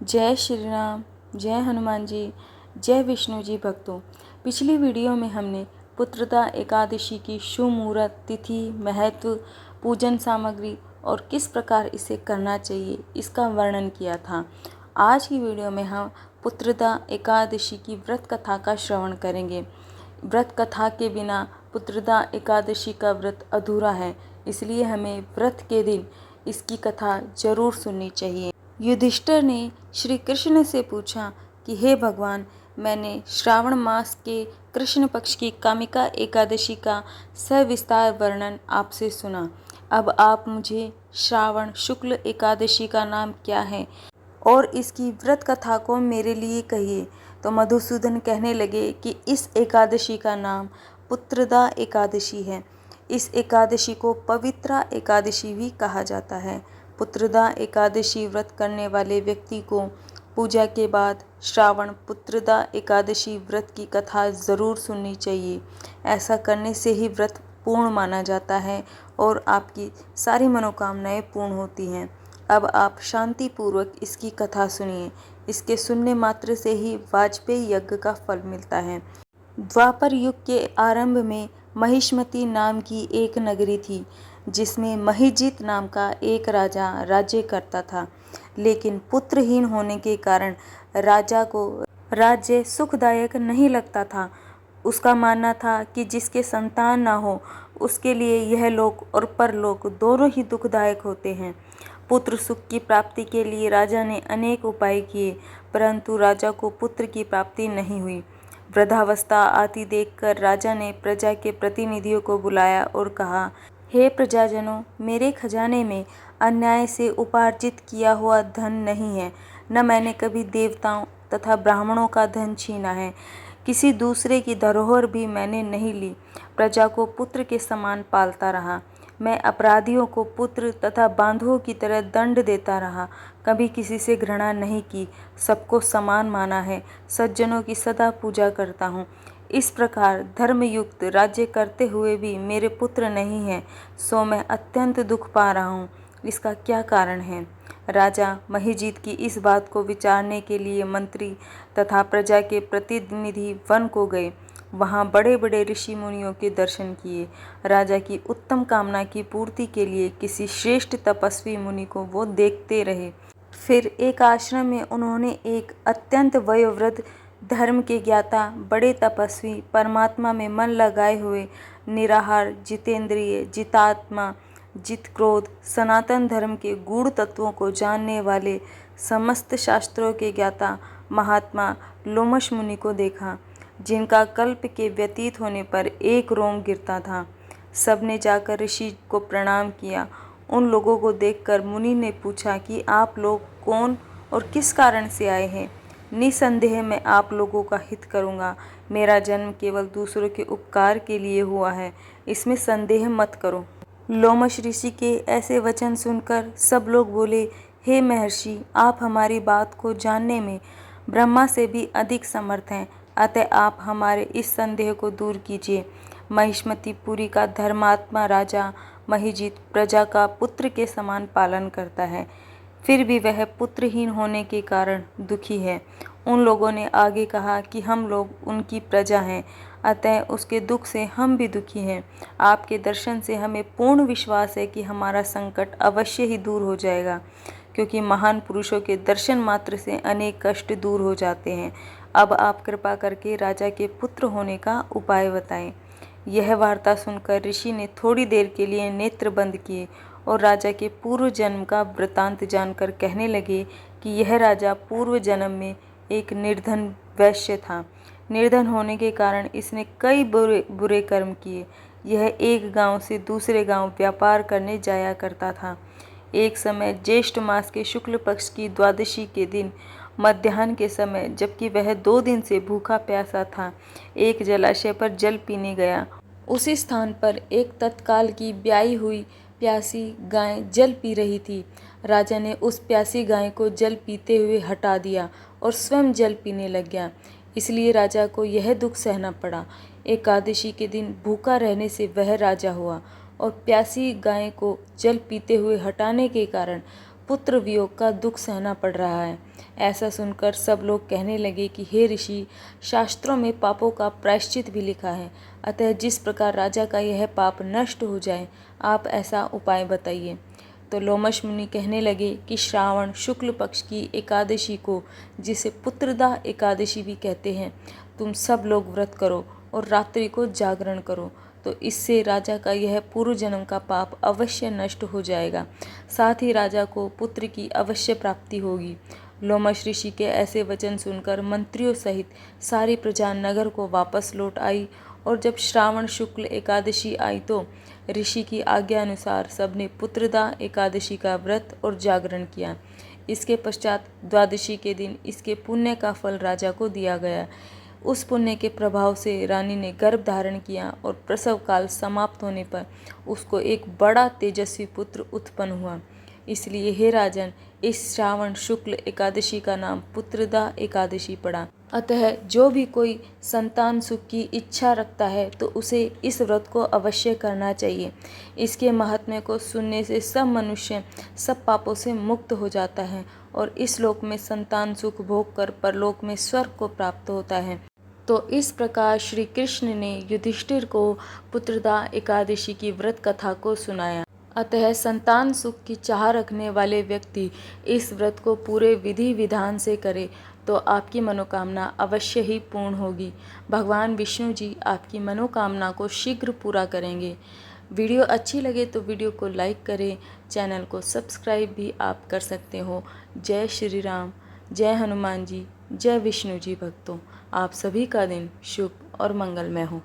जय श्री राम, जय हनुमान जी, जय विष्णु जी भक्तों। पिछली वीडियो में हमने पुत्रदा एकादशी की शुभ मुहूर्त तिथि, महत्व, पूजन सामग्री और किस प्रकार इसे करना चाहिए इसका वर्णन किया था। आज की वीडियो में हम पुत्रदा एकादशी की व्रत कथा का श्रवण करेंगे। व्रत कथा के बिना पुत्रदा एकादशी का व्रत अधूरा है, इसलिए हमें व्रत के दिन इसकी कथा जरूर सुननी चाहिए। युधिष्ठिर ने श्री कृष्ण से पूछा कि हे भगवान, मैंने श्रावण मास के कृष्ण पक्ष की कामिका एकादशी का सविस्तार वर्णन आपसे सुना। अब आप मुझे श्रावण शुक्ल एकादशी का नाम क्या है और इसकी व्रत कथा को मेरे लिए कहिए। तो मधुसूदन कहने लगे कि इस एकादशी का नाम पुत्रदा एकादशी है। इस एकादशी को पवित्रा एकादशी भी कहा जाता है। पुत्रदा एकादशी व्रत करने वाले व्यक्ति को पूजा के बाद श्रावण पुत्रदा एकादशी व्रत की कथा ज़रूर सुननी चाहिए। ऐसा करने से ही व्रत पूर्ण माना जाता है और आपकी सारी मनोकामनाएं पूर्ण होती हैं। अब आप शांतिपूर्वक इसकी कथा सुनिए। इसके सुनने मात्र से ही वाजपेयी यज्ञ का फल मिलता है। द्वापर युग के आरंभ में महिष्मती नाम की एक नगरी थी, जिसमें महिजीत नाम का एक राजा राज्य करता था। लेकिन पुत्रहीन होने के कारण राजा को राज्य सुखदायक नहीं लगता था। उसका मानना था कि जिसके संतान ना हो उसके लिए यह लोक और परलोक दोनों ही दुखदायक होते हैं। पुत्र सुख की प्राप्ति के लिए राजा ने अनेक उपाय किए, परंतु राजा को पुत्र की प्राप्ति नहीं हुई। वृद्धावस्था आती देखकर राजा ने प्रजा के प्रतिनिधियों को बुलाया और कहा, हे प्रजाजनों, मेरे खजाने में अन्याय से उपार्जित किया हुआ धन नहीं है, न मैंने कभी देवताओं तथा ब्राह्मणों का धन छीना है। किसी दूसरे की धरोहर भी मैंने नहीं ली। प्रजा को पुत्र के समान पालता रहा। मैं अपराधियों को पुत्र तथा बांधुओं की तरह दंड देता रहा। कभी किसी से घृणा नहीं की, सबको समान माना है। सज्जनों की सदा पूजा करता हूँ। इस प्रकार धर्मयुक्त राज्य करते हुए भी मेरे पुत्र नहीं हैं, सो मैं अत्यंत दुख पा रहा हूँ। इसका क्या कारण है? राजा महिजीत की इस बात को विचारने के लिए मंत्री तथा प्रजा के प्रतिनिधि वन को गए। वहाँ बड़े बड़े ऋषि मुनियों के दर्शन किए। राजा की उत्तम कामना की पूर्ति के लिए किसी श्रेष्ठ तपस्वी मुनि को वो देखते रहे। फिर एक आश्रम में उन्होंने एक अत्यंत वयोवृद्ध, धर्म के ज्ञाता, बड़े तपस्वी, परमात्मा में मन लगाए हुए, निराहार, जितेंद्रिय, जितात्मा, जित क्रोध, सनातन धर्म के गूढ़ तत्वों को जानने वाले, समस्त शास्त्रों के ज्ञाता महात्मा लोमश मुनि को देखा, जिनका कल्प के व्यतीत होने पर एक रोम गिरता था। सबने जाकर ऋषि को प्रणाम किया। उन लोगों को देखकर मुनि ने पूछा कि आप लोग कौन और किस कारण से आए हैं? निसंदेह मैं आप लोगों का हित करूंगा। मेरा जन्म केवल दूसरों के उपकार के लिए हुआ है, इसमें संदेह मत करो। लोमश ऋषि के ऐसे वचन सुनकर सब लोग बोले, हे महर्षि, आप हमारी बात को जानने में ब्रह्मा से भी अधिक समर्थ हैं, अतः आप हमारे इस संदेह को दूर कीजिए। महिष्मतीपुरी का धर्मात्मा राजा महिजीत प्रजा का पुत्र के समान पालन करता है, फिर भी वह पुत्रहीन होने के कारण दुखी है। उन लोगों ने आगे कहा कि हम लोग उनकी प्रजा हैं, अतः उसके दुख से हम भी दुखी हैं। आपके दर्शन से हमें पूर्ण विश्वास है कि हमारा संकट अवश्य ही दूर हो जाएगा, क्योंकि महान पुरुषों के दर्शन मात्र से अनेक कष्ट दूर हो जाते हैं। अब आप कृपा करके राजा के पुत्र होने का उपाय बताएं। यह वार्ता सुनकर ऋषि ने थोड़ी देर के लिए नेत्र बंद किए और राजा के पूर्व जन्म का वृतांत जानकर कहने लगे कि यह राजा पूर्व जन्म में एक निर्धन वैश्य था। निर्धन होने के कारण इसने कई बुरे कर्म किए। यह एक गांव से दूसरे गांव व्यापार करने जाया करता था। एक समय ज्येष्ठ मास के शुक्ल पक्ष की द्वादशी के दिन मध्याह्न के समय, जबकि वह 2 दिन से भूखा प्यासा था, एक जलाशय पर जल पीने गया। उसी स्थान पर एक तत्काल की ब्याई हुई प्यासी गाय जल पी रही थी। राजा ने उस प्यासी गाय को जल पीते हुए हटा दिया और स्वयं जल पीने लग गया। इसलिए राजा को यह दुख सहना पड़ा। एकादशी के दिन भूखा रहने से वह राजा हुआ और प्यासी गाय को जल पीते हुए हटाने के कारण पुत्र वियोग का दुख सहना पड़ रहा है। ऐसा सुनकर सब लोग कहने लगे कि हे ऋषि, शास्त्रों में पापों का प्रायश्चित भी लिखा है, अतः जिस प्रकार राजा का यह पाप नष्ट हो जाए, आप ऐसा उपाय बताइए। तो लोमश मुनि कहने लगे कि श्रावण शुक्ल पक्ष की एकादशी को, जिसे पुत्रदा एकादशी भी कहते हैं, तुम सब लोग व्रत करो और रात्रि को जागरण करो, तो इससे राजा का यह पूर्व जन्म का पाप अवश्य नष्ट हो जाएगा, साथ ही राजा को पुत्र की अवश्य प्राप्ति होगी। लोमश ऋषि के ऐसे वचन सुनकर मंत्रियों सहित सारी प्रजा नगर को वापस लौट आई, और जब श्रावण शुक्ल एकादशी आई तो ऋषि की आज्ञा अनुसार सबने पुत्रदा एकादशी का व्रत और जागरण किया। इसके पश्चात द्वादशी के दिन इसके पुण्य का फल राजा को दिया गया। उस पुण्य के प्रभाव से रानी ने गर्भ धारण किया और प्रसव काल समाप्त होने पर उसको एक बड़ा तेजस्वी पुत्र उत्पन्न हुआ। इसलिए हे राजन, इस श्रावण शुक्ल एकादशी का नाम पुत्रदा एकादशी पड़ा। अतः जो भी कोई संतान सुख की इच्छा रखता है तो उसे इस व्रत को अवश्य करना चाहिए। इसके महात्म्य को सुनने से सब मनुष्य सब पापों से मुक्त हो जाता है और इस लोक में संतान सुख भोग कर परलोक में स्वर्ग को प्राप्त होता है। तो इस प्रकार श्री कृष्ण ने युधिष्ठिर को पुत्रदा एकादशी की व्रत कथा को सुनाया। अतः संतान सुख की चाह रखने वाले व्यक्ति इस व्रत को पूरे विधि विधान से करे तो आपकी मनोकामना अवश्य ही पूर्ण होगी। भगवान विष्णु जी आपकी मनोकामना को शीघ्र पूरा करेंगे। वीडियो अच्छी लगे तो वीडियो को लाइक करें, चैनल को सब्सक्राइब भी आप कर सकते हो। जय श्री राम, जय हनुमान जी, जय विष्णु जी भक्तों। आप सभी का दिन शुभ और मंगलमय हो।